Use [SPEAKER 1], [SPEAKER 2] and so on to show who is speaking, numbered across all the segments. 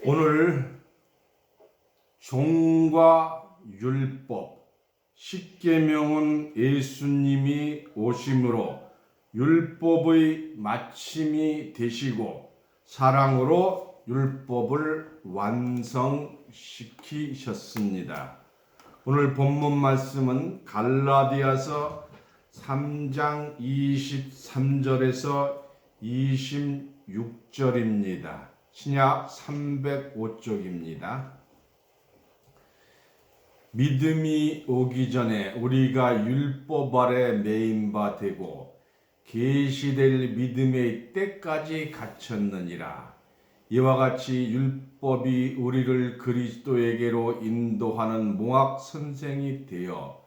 [SPEAKER 1] 오늘 종과 율법, 십계명은 예수님이 오심으로 율법의 마침이 되시고 사랑으로 율법을 완성시키셨습니다. 오늘 본문 말씀은 갈라디아서 3장 23절에서 26절입니다. 신약 305쪽입니다. 믿음이 오기 전에 우리가 율법 아래 매인 바 되고 계시될 믿음의 때까지 갇혔느니라. 이와 같이 율법이 우리를 그리스도에게로 인도하는 몽학 선생이 되어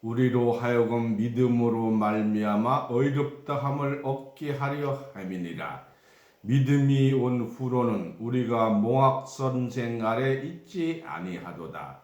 [SPEAKER 1] 우리로 하여금 믿음으로 말미암아 의롭다함을 얻게 하려 함이니라. 믿음이 온 후로는 우리가 몽학 선생 아래 있지 아니하도다.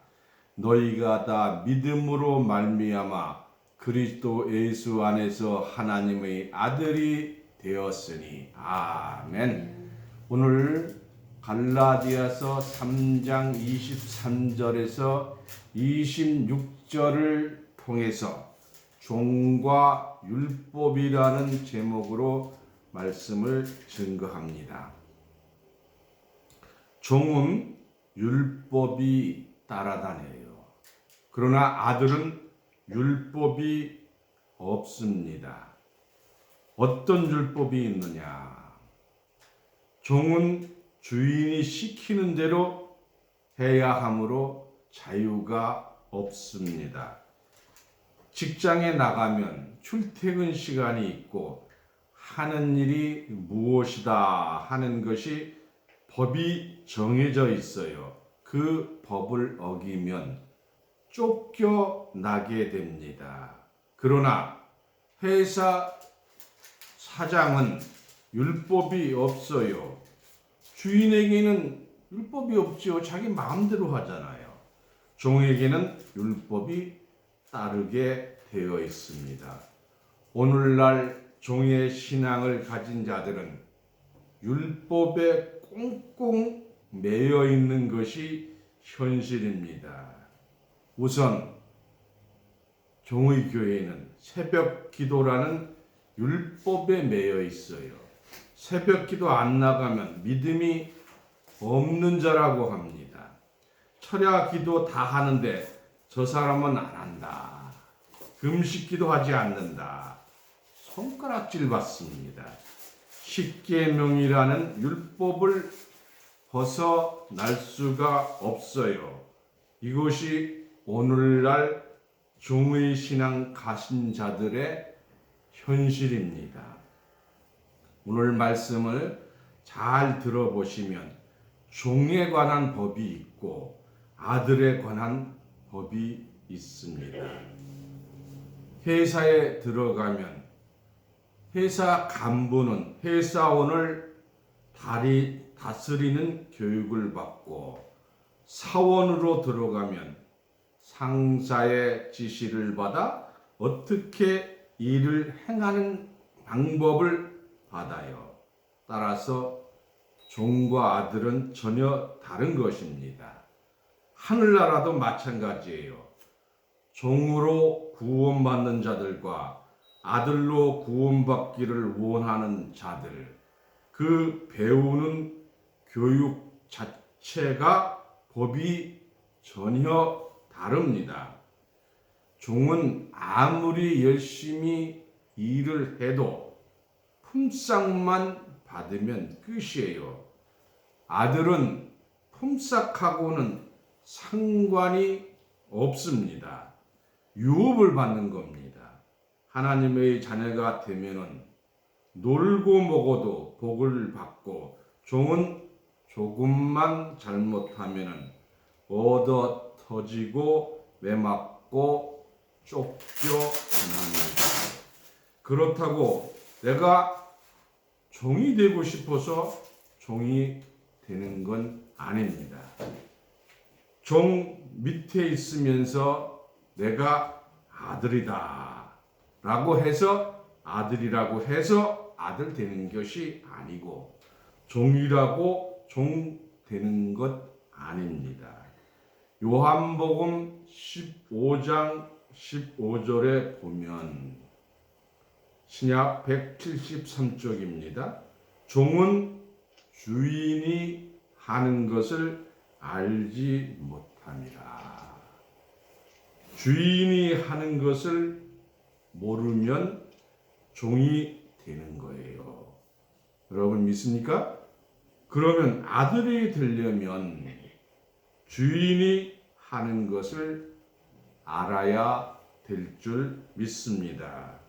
[SPEAKER 1] 너희가 다 믿음으로 말미암아 그리스도 예수 안에서 하나님의 아들이 되었으니. 아멘. 오늘 갈라디아서 3장 23절에서 26절을 통해서 종과 율법이라는 제목으로 말씀을 증거합니다. 종은 율법이 따라다녀요. 그러나 아들은 율법이 없습니다. 어떤 율법이 있느냐? 종은 주인이 시키는 대로 해야 하므로 자유가 없습니다. 직장에 나가면 출퇴근 시간이 있고 하는 일이 무엇이다 하는 것이 법이 정해져 있어요. 그 법을 어기면 쫓겨나게 됩니다. 그러나 회사 사장은 율법이 없어요. 주인에게는 율법이 없지요. 자기 마음대로 하잖아요. 종에게는 율법이 따르게 되어 있습니다. 오늘날 종의 신앙을 가진 자들은 율법에 꽁꽁 매여 있는 것이 현실입니다. 우선 종의 교회는 새벽 기도라는 율법에 매여 있어요. 새벽 기도 안 나가면 믿음이 없는 자라고 합니다. 철야 기도 다 하는데 저 사람은 안 한다. 금식 기도하지 않는다. 손가락질 받습니다. 십계명이라는 율법을 벗어날 수가 없어요. 이것이 오늘날 종의 신앙 가신 자들의 현실입니다. 오늘 말씀을 잘 들어보시면 종에 관한 법이 있고 아들에 관한 법이 있습니다. 회사에 들어가면 회사 간부는 회사원을 다스리는 교육을 받고 사원으로 들어가면 상사의 지시를 받아 어떻게 일을 행하는 방법을 받아요. 따라서 종과 아들은 전혀 다른 것입니다. 하늘나라도 마찬가지예요. 종으로 구원받는 자들과 아들로 구원받기를 원하는 자들, 그 배우는 교육 자체가 법이 전혀 다릅니다. 종은 아무리 열심히 일을 해도 품삯만 받으면 끝이에요. 아들은 품삯하고는 상관이 없습니다. 유업을 받는 겁니다. 하나님의 자녀가 되면은 놀고 먹어도 복을 받고 종은 조금만 잘못하면은 얻어 터지고 매맞고 쫓겨납니다. 그렇다고 내가 종이 되고 싶어서 종이 되는 건 아닙니다. 종 밑에 있으면서 내가 아들이다 라고 해서 아들이라고 해서 아들 되는 것이 아니고 종이라고 종 되는 것 아닙니다. 요한복음 15장 15절에 보면 신약 173쪽입니다. 종은 주인이 하는 것을 알지 못함이라. 주인이 하는 것을 모르면 종이 되는 거예요. 여러분 믿습니까? 그러면 아들이 되려면 주인이 하는 것을 알아야 될 줄 믿습니다.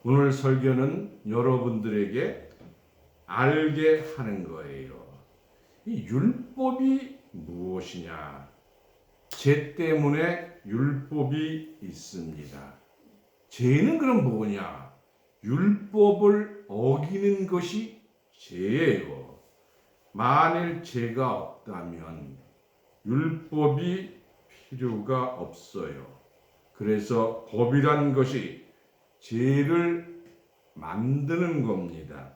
[SPEAKER 1] 오늘 설교는 여러분들에게 알게 하는 거예요. 이 율법이 무엇이냐? 죄 때문에 율법이 있습니다. 죄는 그럼 뭐냐? 율법을 어기는 것이 죄예요. 만일 죄가 없다면 율법이 필요가 없어요. 그래서 법이란 것이 죄를 만드는 겁니다.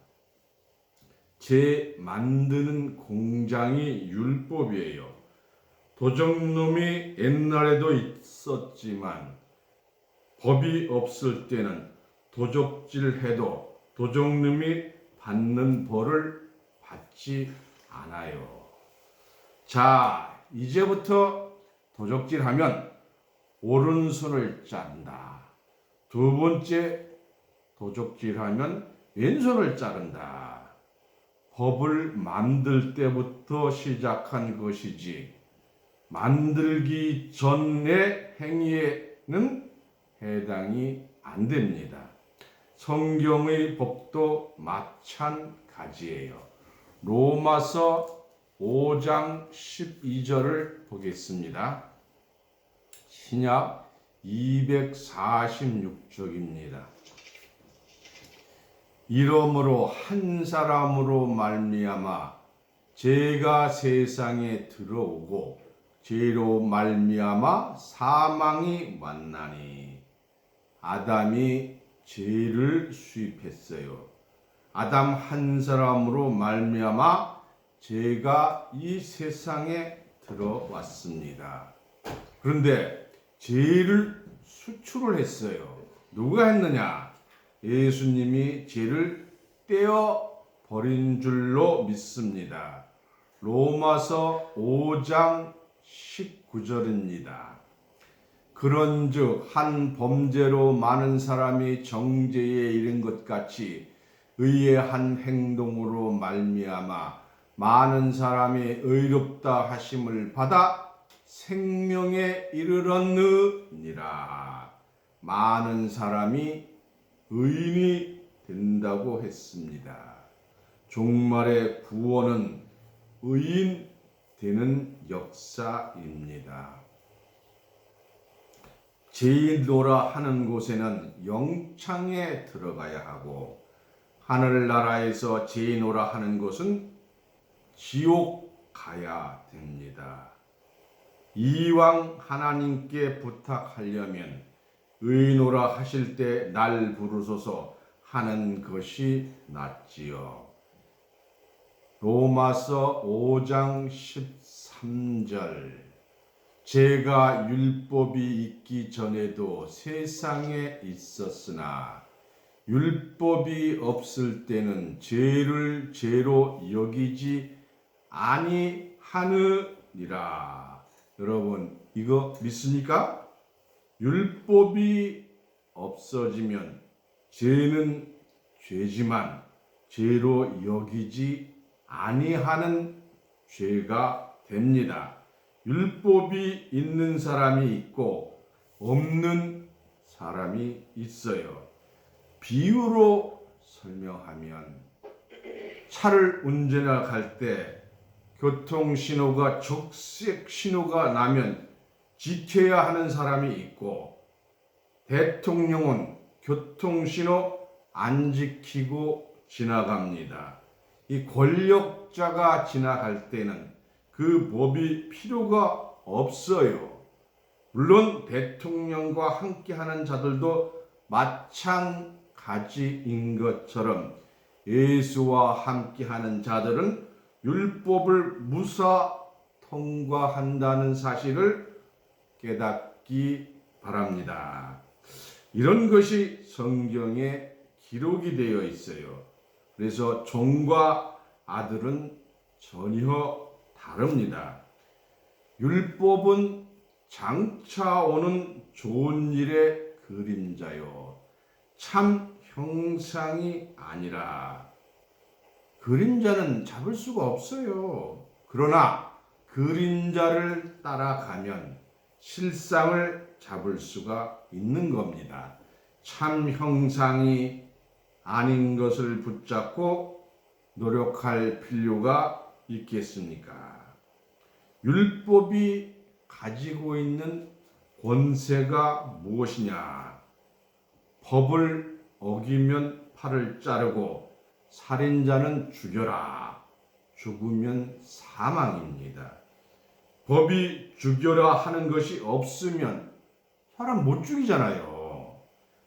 [SPEAKER 1] 죄 만드는 공장이 율법이에요. 도적놈이 옛날에도 있었지만 법이 없을 때는 도적질해도 도적놈이 받는 벌을 받지 않아요. 자, 이제부터 도적질하면 오른손을 자른다. 두 번째 도적질하면 왼손을 자른다. 법을 만들 때부터 시작한 것이지 만들기 전의 행위에는 해당이 안 됩니다. 성경의 법도 마찬가지예요. 로마서 5장 12절을 보겠습니다. 신약 246쪽입니다. 이러므로 한 사람으로 말미암아 죄가 세상에 들어오고 죄로 말미암아 사망이 왔나니 아담이 죄를 수입했어요. 아담 한 사람으로 말미암아 죄가 이 세상에 들어왔습니다. 그런데 죄를 수출을 했어요. 누가 했느냐? 예수님이 죄를 떼어 버린 줄로 믿습니다. 로마서 5장 19절입니다. 그런즉 한 범죄로 많은 사람이 정죄에 이른 것 같이 의의 한 행동으로 말미암아 많은 사람이 의롭다 하심을 받아 생명에 이르렀느니라. 많은 사람이 의인이 된다고 했습니다. 종말의 구원은 의인 되는 역사입니다. 죄인노라 하는 곳에는 영창에 들어가야 하고 하늘나라에서 죄인노라 하는 곳은 지옥 가야 됩니다. 이왕 하나님께 부탁하려면 의노라 하실 때 날 부르소서 하는 것이 낫지요. 로마서 5장 13절 죄가 율법이 있기 전에도 세상에 있었으나 율법이 없을 때는 죄를 죄로 여기지 아니하느니라. 여러분 이거 믿습니까? 율법이 없어지면 죄는 죄지만 죄로 여기지 아니하는 죄가 됩니다. 율법이 있는 사람이 있고 없는 사람이 있어요. 비유로 설명하면 차를 운전할 때 교통신호가 적색 신호가 나면 지켜야 하는 사람이 있고 대통령은 교통신호 안 지키고 지나갑니다. 이 권력자가 지나갈 때는 그 법이 필요가 없어요. 물론 대통령과 함께하는 자들도 마찬가지인 것처럼 예수와 함께하는 자들은 율법을 무사 통과한다는 사실을 깨닫기 바랍니다. 이런 것이 성경에 기록이 되어 있어요. 그래서 종과 아들은 전혀 다릅니다. 율법은 장차 오는 좋은 일의 그림자요, 참 형상이 아니라. 그림자는 잡을 수가 없어요. 그러나 그림자를 따라가면 실상을 잡을 수가 있는 겁니다. 참 형상이 아닌 것을 붙잡고 노력할 필요가 있겠습니까? 율법이 가지고 있는 권세가 무엇이냐? 법을 어기면 팔을 자르고 살인자는 죽여라. 죽으면 사망입니다. 법이 죽여라 하는 것이 없으면 사람 못 죽이잖아요.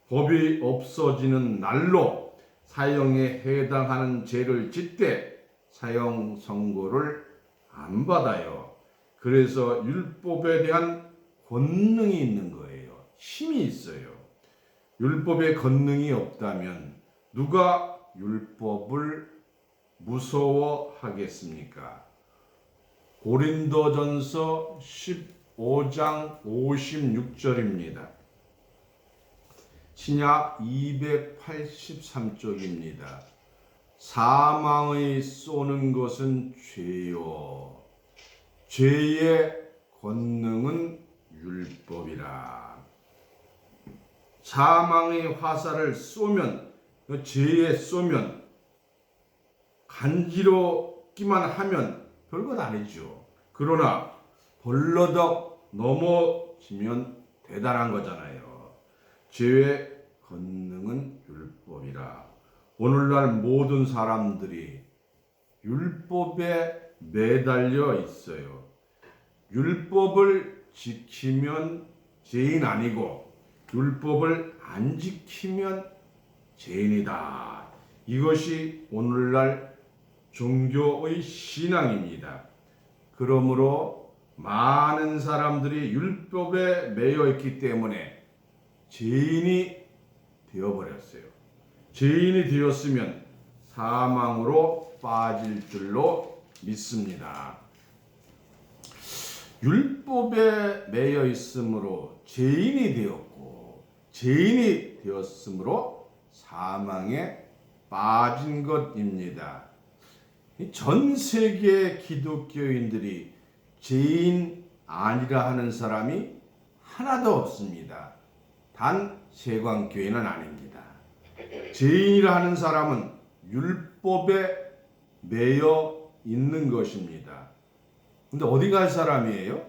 [SPEAKER 1] 법이 없어지는 날로 사형에 해당하는 죄를 짓되 사형 선고를 안 받아요. 그래서 율법에 대한 권능이 있는 거예요. 힘이 있어요. 율법에 권능이 없다면 누가 율법을 무서워하겠습니까? 고린도전서 15장 56절입니다. 신약 283쪽입니다. 사망의 쏘는 것은 죄요, 죄의 권능은 율법이라. 사망의 화살을 쏘면, 죄에 쏘면, 간지럽기만 하면 별것 아니죠. 그러나 벌러덕 넘어지면 대단한 거잖아요. 죄의 권능은 율법이라. 오늘날 모든 사람들이 율법에 매달려 있어요. 율법을 지키면 죄인 아니고 율법을 안 지키면 죄인이다. 이것이 오늘날 종교의 신앙입니다. 그러므로 많은 사람들이 율법에 매여 있기 때문에 죄인이 되어버렸어요. 죄인이 되었으면 사망으로 빠질 줄로 믿습니다. 율법에 매여 있으므로 죄인이 되었고, 죄인이 되었으므로 사망에 빠진 것입니다. 전 세계 기독교인들이 죄인 아니라 하는 사람이 하나도 없습니다. 단 세광교회는 아닙니다. 죄인이라 하는 사람은 율법에 매여 있는 것입니다. 근데 어디 갈 사람이에요?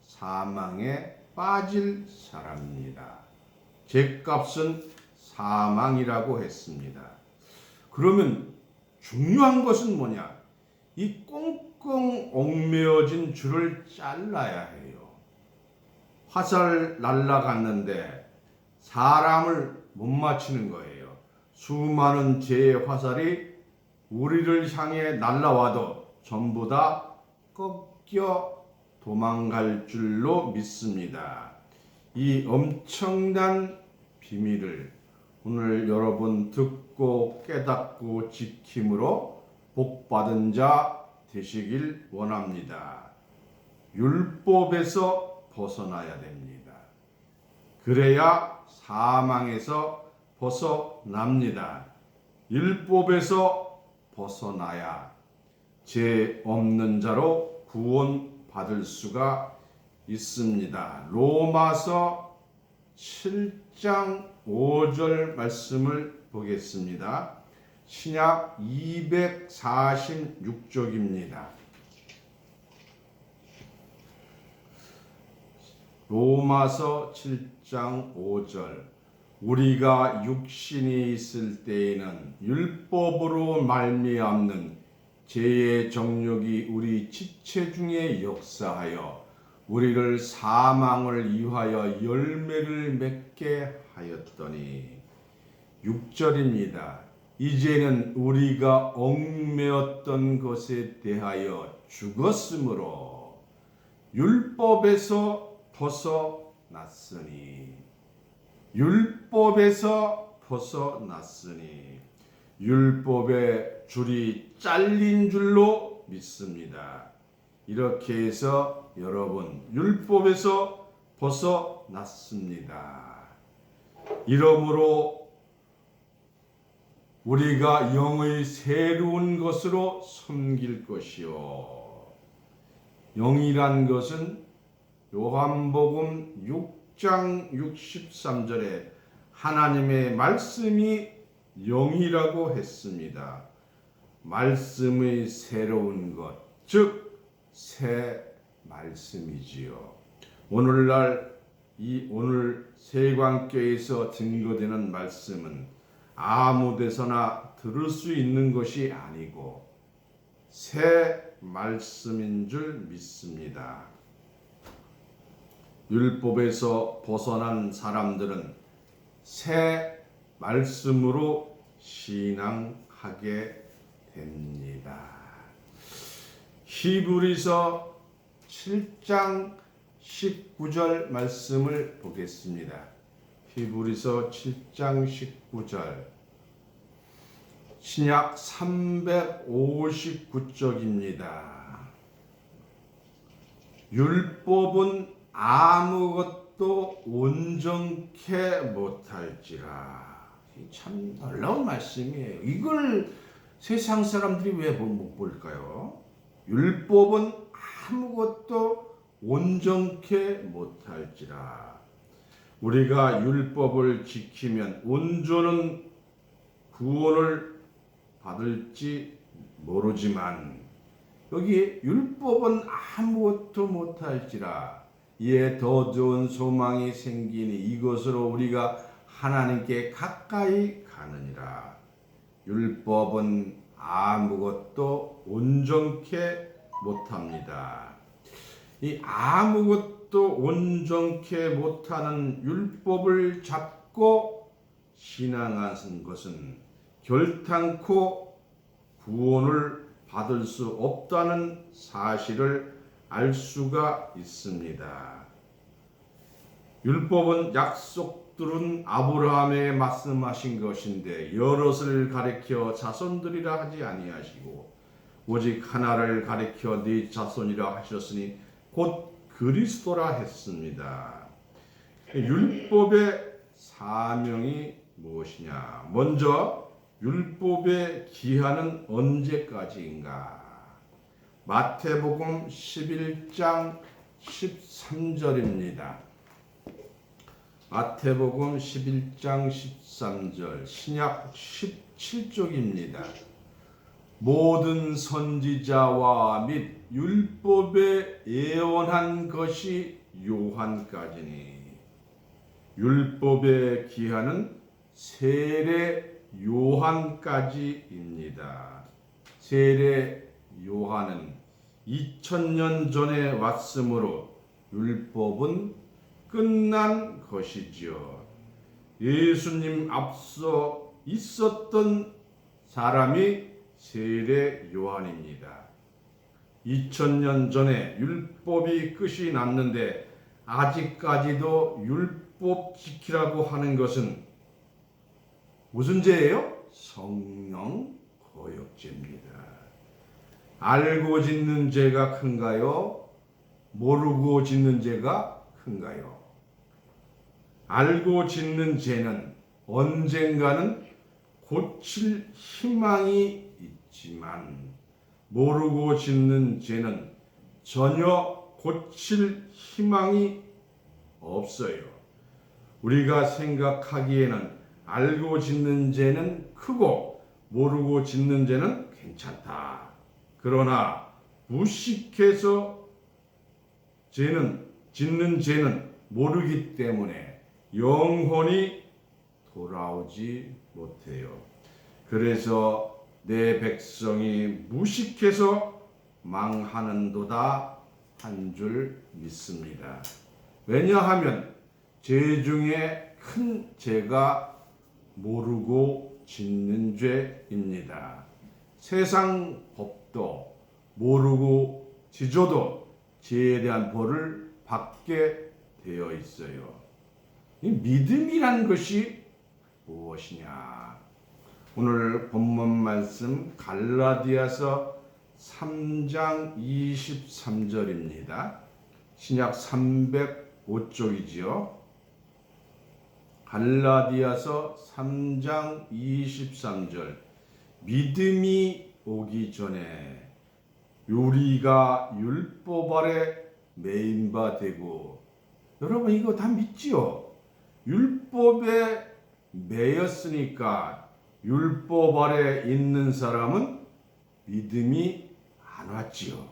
[SPEAKER 1] 사망에 빠질 사람입니다. 죄값은 사망이라고 했습니다. 그러면 중요한 것은 뭐냐? 이 꽁꽁 얽매어진 줄을 잘라야 해요. 화살 날라갔는데 사람을 못 맞히는 거예요. 수많은 죄의 화살이 우리를 향해 날라와도 전부 다 꺾여 도망갈 줄로 믿습니다. 이 엄청난 비밀을 오늘 여러분 듣고 깨닫고 지킴으로 복받은 자 되시길 원합니다. 율법에서 벗어나야 됩니다. 그래야 사망에서 벗어납니다. 율법에서 벗어나야 죄 없는 자로 구원받을 수가 있습니다. 로마서 7장 5절 말씀을 보겠습니다. 신약 246쪽입니다. 로마서 7장 5절. 우리가 육신이 있을 때에는 율법으로 말미암는 죄의 정욕이 우리 지체 중에 역사하여 우리를 사망을 이하여 열매를 맺게 하였더니. 6절입니다. 이제는 우리가 얽매였던 것에 대하여 죽었으므로 율법에서 벗어났으니 율법의 줄이 잘린 줄로 믿습니다. 이렇게 해서 여러분 율법에서 벗어났습니다. 이러므로 우리가 영의 새로운 것으로 섬길 것이요. 영이란 것은 요한복음 6장 63절에 하나님의 말씀이 영이라고 했습니다. 말씀의 새로운 것, 즉 새 말씀이지요. 오늘 세관교회에서 증거되는 말씀은 아무 데서나 들을 수 있는 것이 아니고 새 말씀인 줄 믿습니다. 율법에서 벗어난 사람들은 새 말씀으로 신앙하게 됩니다. 히브리서 7장 19절 말씀을 보겠습니다. 히브리서 7장 19절 신약 359쪽입니다. 율법은 아무것도 온전케 못할지라. 참 놀라운 말씀이에요. 이걸 세상 사람들이 왜 못 볼까요? 율법은 아무것도 온전케 못할지라. 우리가 율법을 지키면 온전한 구원을 받을지 모르지만 여기 율법은 아무것도 못할지라. 이에 더 좋은 소망이 생기니 이것으로 우리가 하나님께 가까이 가느니라. 율법은 아무것도 온전케 못합니다. 이 아무것도 온전케 못하는 율법을 잡고 신앙하는 것은 결탄코 구원을 받을 수 없다는 사실을 알 수가 있습니다. 율법은 약속들은 아브라함에 말씀하신 것인데 여럿을 가리켜 자손들이라 하지 아니하시고 오직 하나를 가리켜 네 자손이라 하셨으니 곧 그리스도라 했습니다. 율법의 사명이 무엇이냐? 먼저 율법의 기한은 언제까지인가? 마태복음 11장 13절입니다. 마태복음 11장 13절 신약 17쪽입니다. 모든 선지자와 및 율법에 예언한 것이 요한까지니 율법의 기한은 세례 요한까지입니다. 세례 요한은 2000년 전에 왔으므로 율법은 끝난 것이지요. 예수님 앞서 있었던 사람이 세례 요한입니다. 2000년 전에 율법이 끝이 났는데 아직까지도 율법 지키라고 하는 것은 무슨 죄예요? 성령 거역죄입니다. 알고 짓는 죄가 큰가요? 모르고 짓는 죄가 큰가요? 알고 짓는 죄는 언젠가는 고칠 희망이 있지만 모르고 짓는 죄는 전혀 고칠 희망이 없어요. 우리가 생각하기에는 알고 짓는 죄는 크고 모르고 짓는 죄는 괜찮다. 그러나 무식해서 짓는 죄는 모르기 때문에 영혼이 돌아오지 못해요. 그래서 내 백성이 무식해서 망하는도다 한 줄 믿습니다. 왜냐하면 죄 중에 큰 죄가 모르고 짓는 죄입니다. 세상 법도 모르고 지져도 죄에 대한 벌을 받게 되어 있어요. 이 믿음이란 것이 무엇이냐? 오늘 본문 말씀 갈라디아서 3장 23절입니다. 신약 305쪽이지요. 갈라디아서 3장 23절. 믿음이 오기 전에 우리가 율법 아래 매인 바 되고, 여러분 이거 다 믿지요? 율법에 매였으니까 율법 아래 있는 사람은 믿음이 안 왔지요.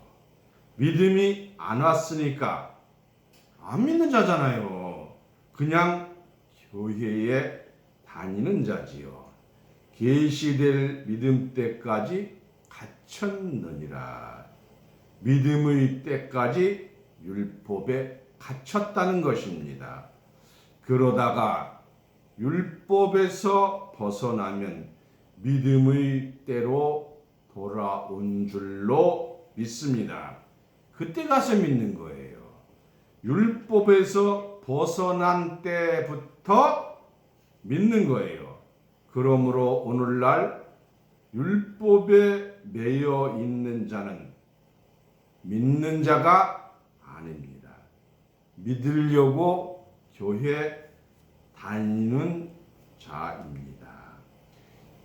[SPEAKER 1] 믿음이 안 왔으니까 안 믿는 자잖아요. 그냥 교회에 다니는 자지요. 계시될 믿음 때까지 갇혔느니라. 믿음의 때까지 율법에 갇혔다는 것입니다. 그러다가 율법에서 벗어나면 믿음의 때로 돌아온 줄로 믿습니다. 그때 가서 믿는 거예요. 율법에서 벗어난 때부터 믿는 거예요. 그러므로 오늘날 율법에 매여 있는 자는 믿는 자가 아닙니다. 믿으려고 교회 다니는 자입니다.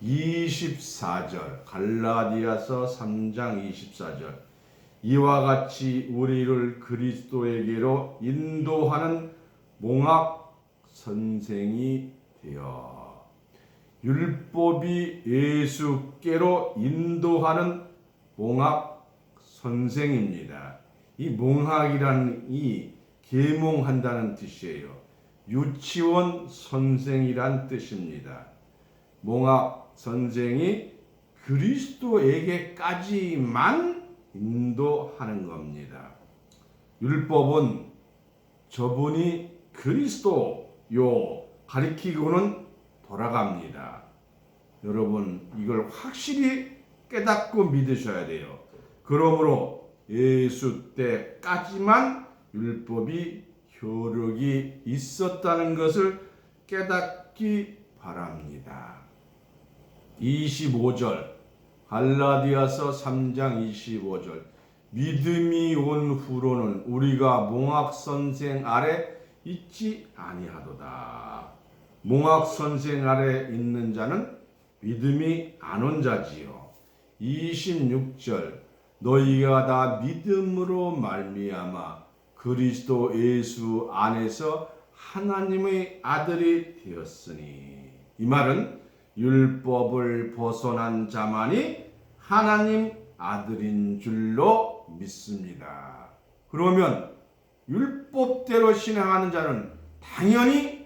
[SPEAKER 1] 24절 갈라디아서 3장 24절. 이와 같이 우리를 그리스도에게로 인도하는 몽학 선생이 되어. 율법이 예수께로 인도하는 몽학 선생입니다. 이 몽학이라는 이 계몽한다는 뜻이에요. 유치원 선생이란 뜻입니다. 몽학 선생이 그리스도에게까지만 인도하는 겁니다. 율법은 저분이 그리스도요 가리키고는 돌아갑니다. 여러분 이걸 확실히 깨닫고 믿으셔야 돼요. 그러므로 예수 때까지만 율법이 효력이 있었다는 것을 깨닫기 바랍니다. 25절 갈라디아서 3장 25절. 믿음이 온 후로는 우리가 몽학 선생 아래 있지 아니하도다. 몽학 선생 아래 있는 자는 믿음이 안 온 자지요. 26절. 너희가 다 믿음으로 말미암아 그리스도 예수 안에서 하나님의 아들이 되었으니. 이 말은 율법을 벗어난 자만이 하나님 아들인 줄로 믿습니다. 그러면 율법대로 신앙하는 자는 당연히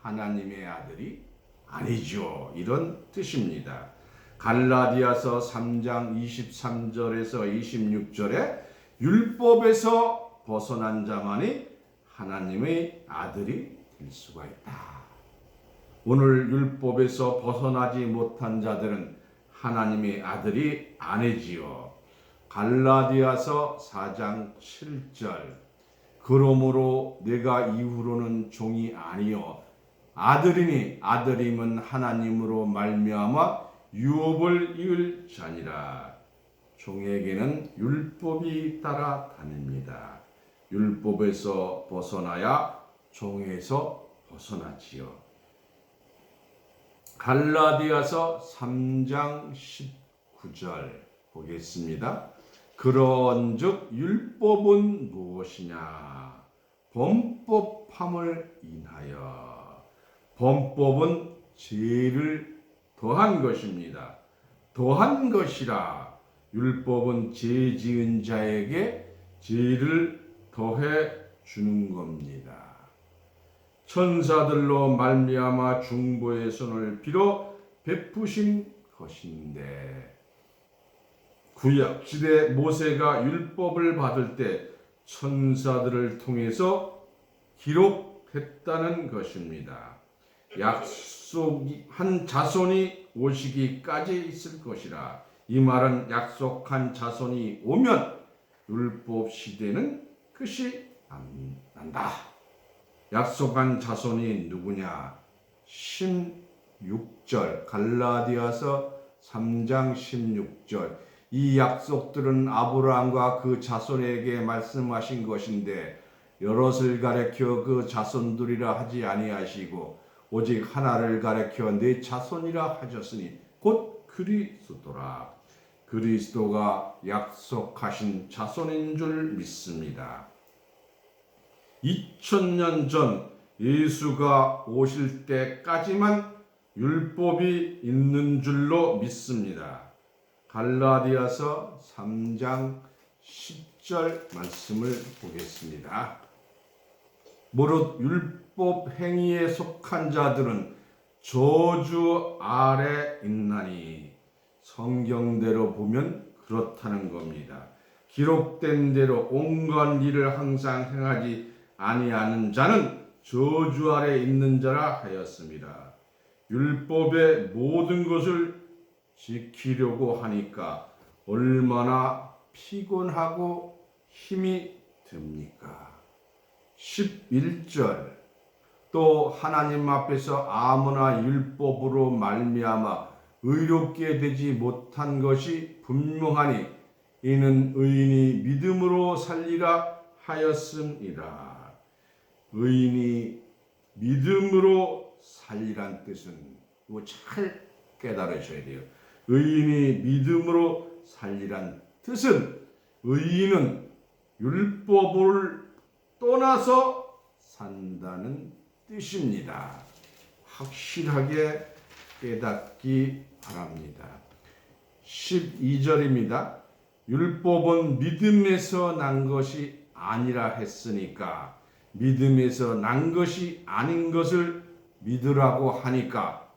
[SPEAKER 1] 하나님의 아들이 아니죠. 이런 뜻입니다. 갈라디아서 3장 23절에서 26절에 율법에서 벗어난 자만이 하나님의 아들이 될 수가 있다. 오늘 율법에서 벗어나지 못한 자들은 하나님의 아들이 아니지요. 갈라디아서 4장 7절. 그러므로 내가 이후로는 종이 아니요 아들이니 아들임은 하나님으로 말미암아 유업을 이을 자니라. 종에게는 율법이 따라 다닙니다. 율법에서 벗어나야 종에서 벗어나지요. 갈라디아서 3장 19절 보겠습니다. 그런즉 율법은 무엇이냐? 범법함을 인하여. 범법은 죄를 더한 것입니다. 더한 것이라. 율법은 죄 지은 자에게 죄를 더해 주는 겁니다. 천사들로 말미암아 중보의 손을 빌어 베푸신 것인데, 구약 시대 모세가 율법을 받을 때 천사들을 통해서 기록했다는 것입니다. 약속한 자손이 오시기까지 있을 것이라. 이 말은 약속한 자손이 오면 율법 시대는 끝이 난다. 약속한 자손이 누구냐? 16절 갈라디아서 3장 16절. 이 약속들은 아브라함과 그 자손에게 말씀하신 것인데 여럿을 가리켜 그 자손들이라 하지 아니하시고 오직 하나를 가리켜 네 자손이라 하셨으니 곧 그리스도라. 그리스도가 약속하신 자손인 줄 믿습니다. 2000년 전 예수가 오실 때까지만 율법이 있는 줄로 믿습니다. 갈라디아서 3장 10절 말씀을 보겠습니다. 무릇 율법 행위에 속한 자들은 저주 아래 있나니. 성경대로 보면 그렇다는 겁니다. 기록된 대로 온갖 일을 항상 행하지 아니하는 자는 저주 아래 있는 자라 하였습니다. 율법의 모든 것을 지키려고 하니까 얼마나 피곤하고 힘이 듭니까? 11절. 또 하나님 앞에서 아무나 율법으로 말미암아 의롭게 되지 못한 것이 분명하니 이는 의인이 믿음으로 살리라 하였음이라. 의인이 믿음으로 살리란 뜻은 이거 잘 깨달으셔야 돼요. 의인이 믿음으로 살리란 뜻은 의인은 율법을 떠나서 산다는 뜻입니다. 확실하게 깨닫기 바랍니다. 12절입니다. 율법은 믿음에서 난 것이 아니라 했으니까 믿음에서 난 것이 아닌 것을 믿으라고 하니까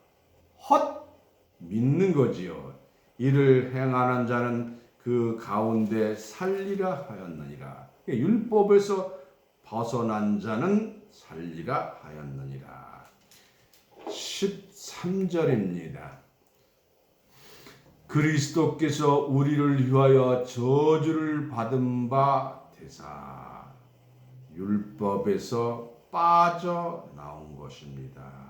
[SPEAKER 1] 헛 믿는 거지요. 이를 행하는 자는 그 가운데 살리라 하였느니라. 율법에서 벗어난 자는 살리라 하였느니라. 13절입니다. 그리스도께서 우리를 위하여 저주를 받은 바 되사 율법에서 빠져나온 것입니다.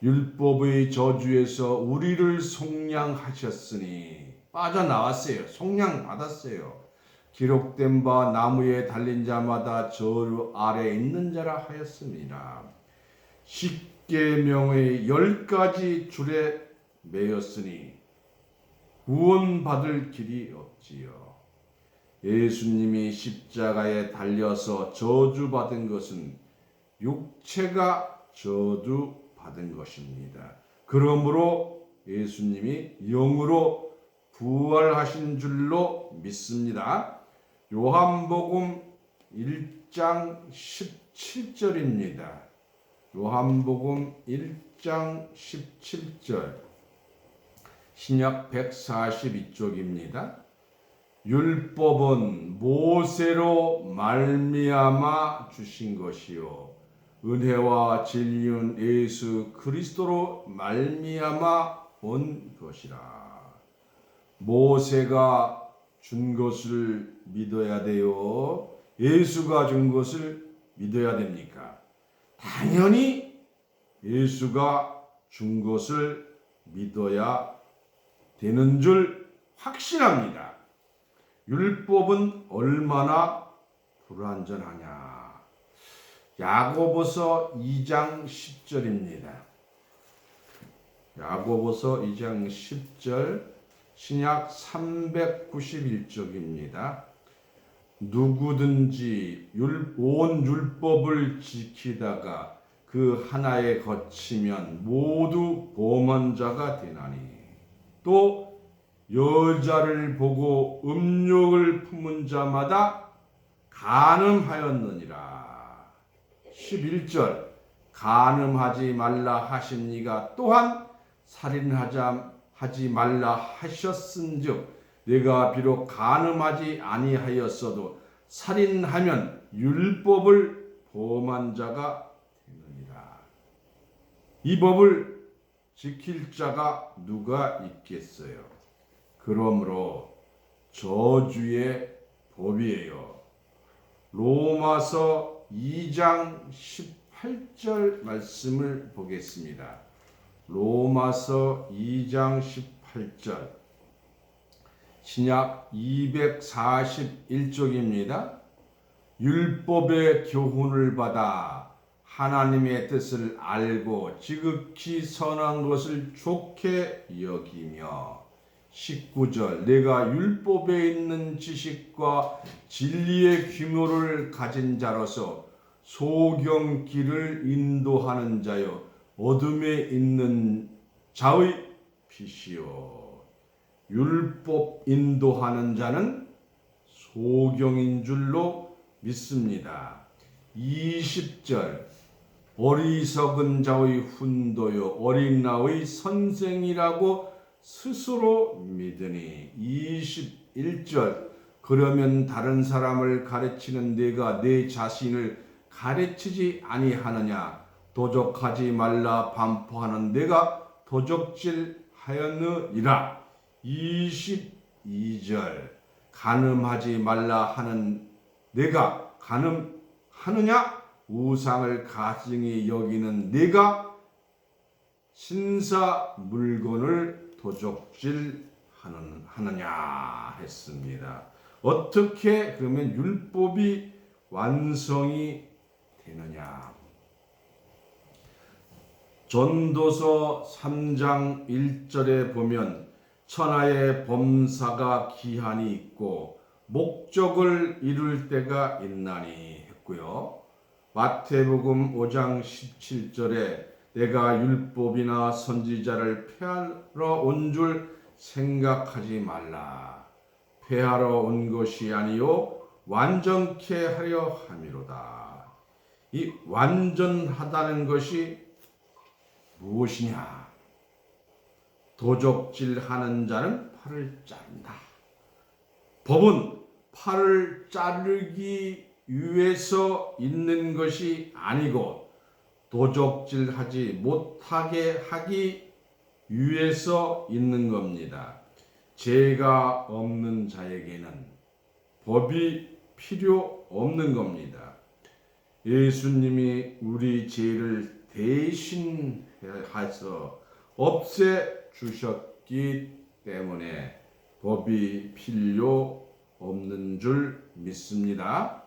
[SPEAKER 1] 율법의 저주에서 우리를 속량하셨으니 빠져나왔어요. 속량받았어요. 기록된 바 나무에 달린 자마다 저주 아래 있는 자라 하였습니다. 십계명의 10가지 줄에 매였으니 구원받을 길이 없지요. 예수님이 십자가에 달려서 저주받은 것은 육체가 저주받은 것입니다. 그러므로 예수님이 영으로 부활하신 줄로 믿습니다. 요한복음 1장 17절입니다. 요한복음 1장 17절 신약 142쪽입니다. 율법은 모세로 말미암아 주신 것이요 은혜와 진리는 예수 그리스도로 말미암아 온 것이라. 모세가 준 것을 믿어야 돼요? 예수가 준 것을 믿어야 됩니까? 당연히 예수가 준 것을 믿어야 되는 줄 확신합니다. 율법은 얼마나 불완전하냐. 야고보서 2장 10절입니다. 야고보서 2장 10절 신약 391쪽입니다. 누구든지 온 율법을 지키다가 그 하나에 거치면 모두 범한 자가 되나니 또 여자를 보고 음욕을 품은 자마다 간음하였느니라. 11절 간음하지 말라 하신 이가 또한 살인하지 말라 하셨은즉 내가 비록 간음하지 아니하였어도 살인하면 율법을 범한 자가 되느니라. 이 법을 지킬 자가 누가 있겠어요? 그러므로 저주의 법이에요. 로마서 2장 18절 말씀을 보겠습니다. 로마서 2장 18절 신약 241쪽입니다. 율법의 교훈을 받아 하나님의 뜻을 알고 지극히 선한 것을 좋게 여기며 19절 내가 율법에 있는 지식과 진리의 규모를 가진 자로서 소경길을 인도하는 자여 어둠에 있는 자의 빛이요. 율법 인도하는 자는 소경인 줄로 믿습니다. 20절 어리석은 자의 훈도요 어린 나의 선생이라고 스스로 믿으니 21절 그러면 다른 사람을 가르치는 네가 내 자신을 가르치지 아니하느냐 도적하지 말라 반포하는 내가 도적질하였느니라. 22절 간음하지 말라 하는 내가 간음하느냐 우상을 가증히 여기는 네가 신사 물건을 도적질하느냐 했습니다. 어떻게 그러면 율법이 완성이 되느냐? 전도서 3장 1절에 보면 천하의 범사가 기한이 있고 목적을 이룰 때가 있나니 했고요. 마태복음 5장 17절에 내가 율법이나 선지자를 폐하러 온 줄 생각하지 말라. 폐하러 온 것이 아니요 완전케 하려 함이로다. 이 완전하다는 것이 무엇이냐? 도적질하는 자는 팔을 자른다. 법은 팔을 자르기 위해서 있는 것이 아니고 도적질하지 못하게 하기 위해서 있는 겁니다. 죄가 없는 자에게는 법이 필요 없는 겁니다. 예수님이 우리 죄를 대신해서 없애 주셨기 때문에 법이 필요 없는 줄 믿습니다.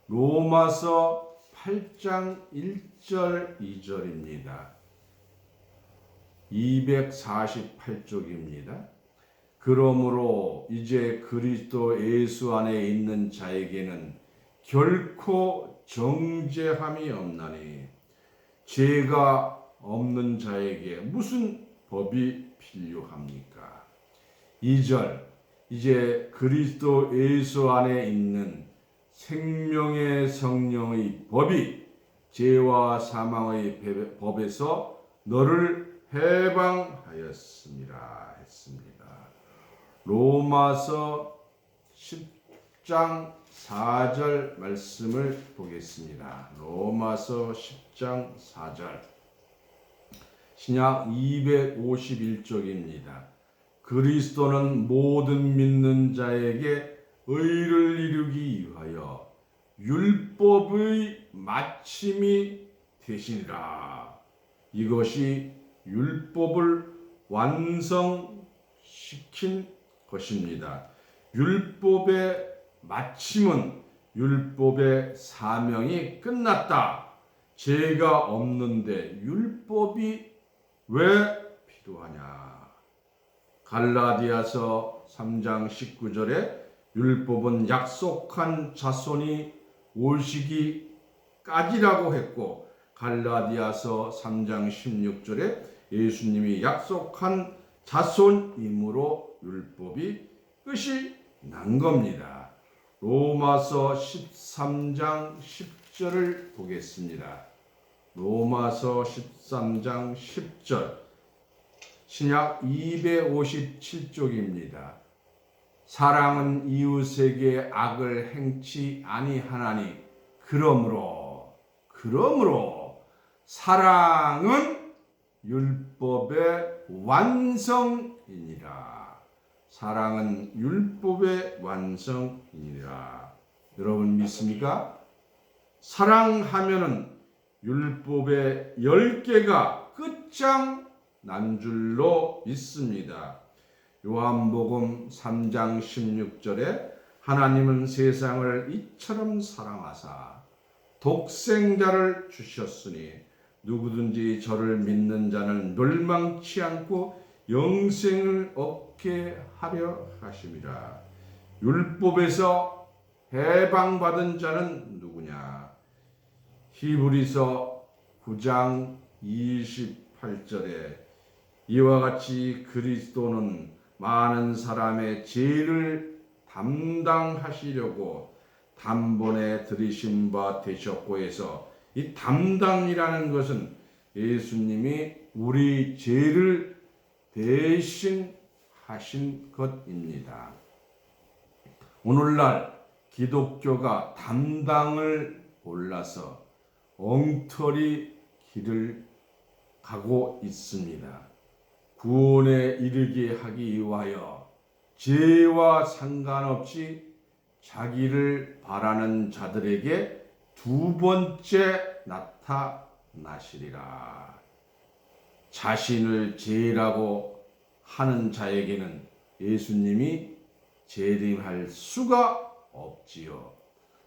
[SPEAKER 1] 로마서 8장 1절 2절입니다. 248쪽입니다. 그러므로 이제 그리스도 예수 안에 있는 자에게는 결코 정죄함이 없나니 죄가 없는 자에게 무슨 법이 필요합니까? 2절 이제 그리스도 예수 안에 있는 생명의 성령의 법이 죄와 사망의 법에서 너를 해방하였습니다. 했습니다. 로마서 10장 4절 말씀을 보겠습니다. 로마서 10장 4절 신약 251쪽입니다. 그리스도는 모든 믿는 자에게 의를 이루기 위하여 율법의 마침이 되시니라. 이것이 율법을 완성시킨 것입니다. 율법의 마침은 율법의 사명이 끝났다. 죄가 없는데 율법이 왜 필요하냐? 갈라디아서 3장 19절에 율법은 약속한 자손이 오시기까지라고 했고 갈라디아서 3장 16절에 예수님이 약속한 자손이므로 율법이 끝이 난 겁니다. 로마서 13장 10절을 보겠습니다. 로마서 13장 10절 신약 257쪽입니다. 사랑은 이웃에게 악을 행치 아니하나니 그러므로 사랑은 율법의 완성이니라. 사랑은 율법의 완성이니라. 여러분 믿습니까? 사랑하면은 율법의 10개가 끝장 난 줄로 믿습니다. 요한복음 3장 16절에 하나님은 세상을 이처럼 사랑하사 독생자를 주셨으니 누구든지 저를 믿는 자는 멸망치 않고 영생을 얻게 하려 하심이라. 율법에서 해방받은 자는 누구냐? 히브리서 9장 28절에 이와 같이 그리스도는 많은 사람의 죄를 담당하시려고 단번에 들이신 바 되셨고 해서 이 담당이라는 것은 예수님이 우리 죄를 대신 하신 것입니다. 오늘날 기독교가 담당을 몰라서 엉터리 길을 가고 있습니다. 구원에 이르게 하기 위하여 죄와 상관없이 자기를 바라는 자들에게 두 번째 나타나시리라. 자신을 죄라고 하는 자에게는 예수님이 재림할 수가 없지요.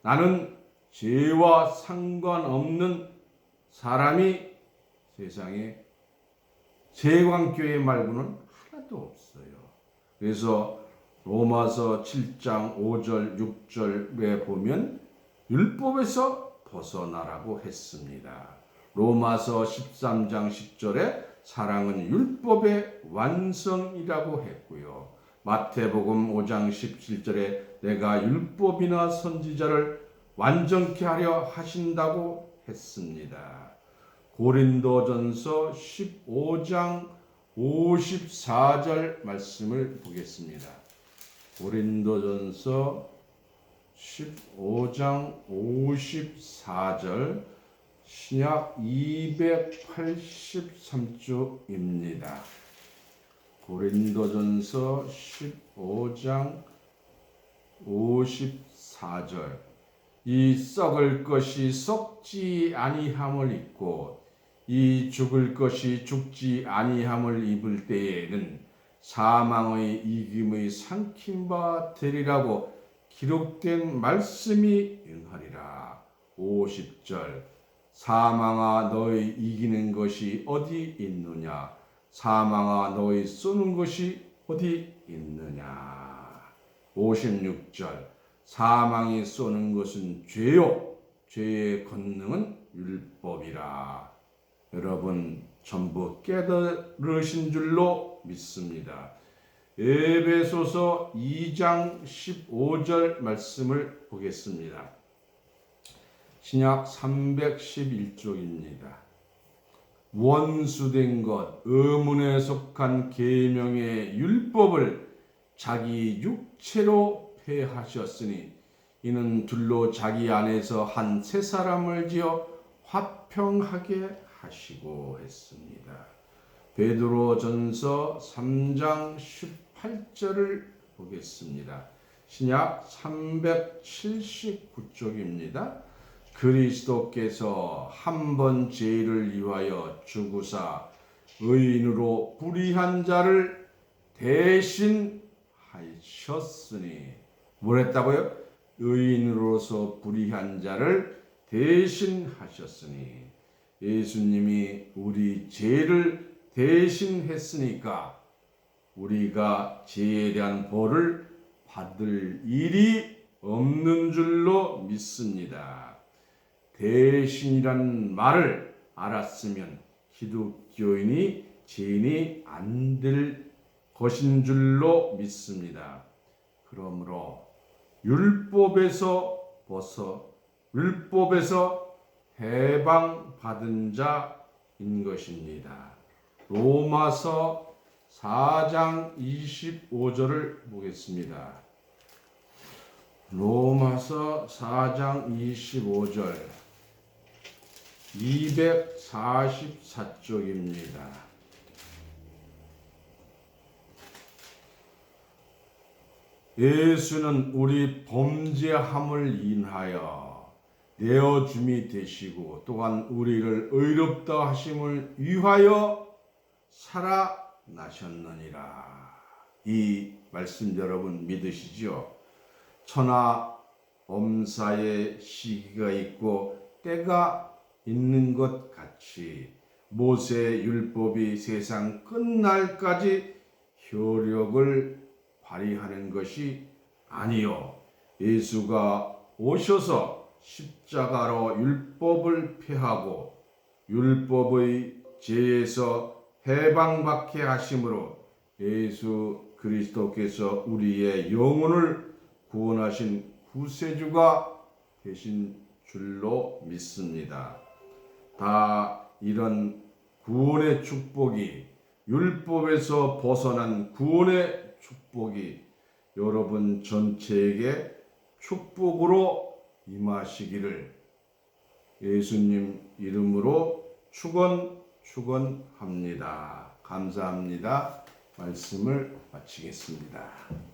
[SPEAKER 1] 나는 죄와 상관없는 사람이 세상에 세광교회 말고는 하나도 없어요. 그래서 로마서 7장 5절 6절에 보면 율법에서 벗어나라고 했습니다. 로마서 13장 10절에 사랑은 율법의 완성이라고 했고요. 마태복음 5장 17절에 내가 율법이나 선지자를 완전케 하려 하신다고 했습니다. 고린도전서 15장 54절 말씀을 보겠습니다. 고린도전서 15장 54절 신약 283쪽입니다. 고린도전서 15장 54절 이 썩을 것이 썩지 아니함을 입고 이 죽을 것이 죽지 아니함을 입을 때에는 사망의 이김의 삼킨 바 되리라고 기록된 말씀이 응하리라. 50절 사망아 너희 이기는 것이 어디 있느냐? 사망아 너희 쏘는 것이 어디 있느냐? 56절 사망이 쏘는 것은 죄요 죄의 권능은 율법이라. 여러분 전부 깨달으신 줄로 믿습니다. 에베소서 2장 15절 말씀을 보겠습니다. 신약 311쪽입니다. 원수된 것, 의문에 속한 계명의 율법을 자기 육체로 폐하셨으니 이는 둘로 자기 안에서 한 새 사람을 지어 화평하게 하시고 했습니다. 베드로전서 3장 18절을 보겠습니다. 신약 379쪽입니다. 그리스도께서 한 번 죄를 위하여 죽으사 의인으로 불의한 자를 대신 하셨으니 뭐랬다고요? 의인으로서 불의한 자를 대신하셨으니 예수님이 우리 죄를 대신했으니까 우리가 죄에 대한 벌을 받을 일이 없는 줄로 믿습니다. 대신이란 말을 알았으면 기독교인이 죄인이 안 될 것인 줄로 믿습니다. 그러므로 율법에서 해방받은 자인 것입니다. 로마서 4장 25절을 보겠습니다. 로마서 4장 25절 244쪽입니다. 예수는 우리 범죄함을 인하여 내어줌이 되시고 또한 우리를 의롭다 하심을 위하여 살아나셨느니라. 이 말씀 여러분 믿으시죠? 천하 엄사의 시기가 있고 때가 있는 것 같이 모세 율법이 세상 끝날까지 효력을 발휘하는 것이 아니요, 예수가 오셔서 십자가로 율법을 폐하고 율법의 죄에서 해방받게 하심으로 예수 그리스도께서 우리의 영혼을 구원하신 구세주가 되신 줄로 믿습니다. 다 이런 구원의 축복이, 율법에서 벗어난 구원의 축복이 여러분 전체에게 축복으로 임하시기를 예수님 이름으로 축원합니다. 감사합니다. 말씀을 마치겠습니다.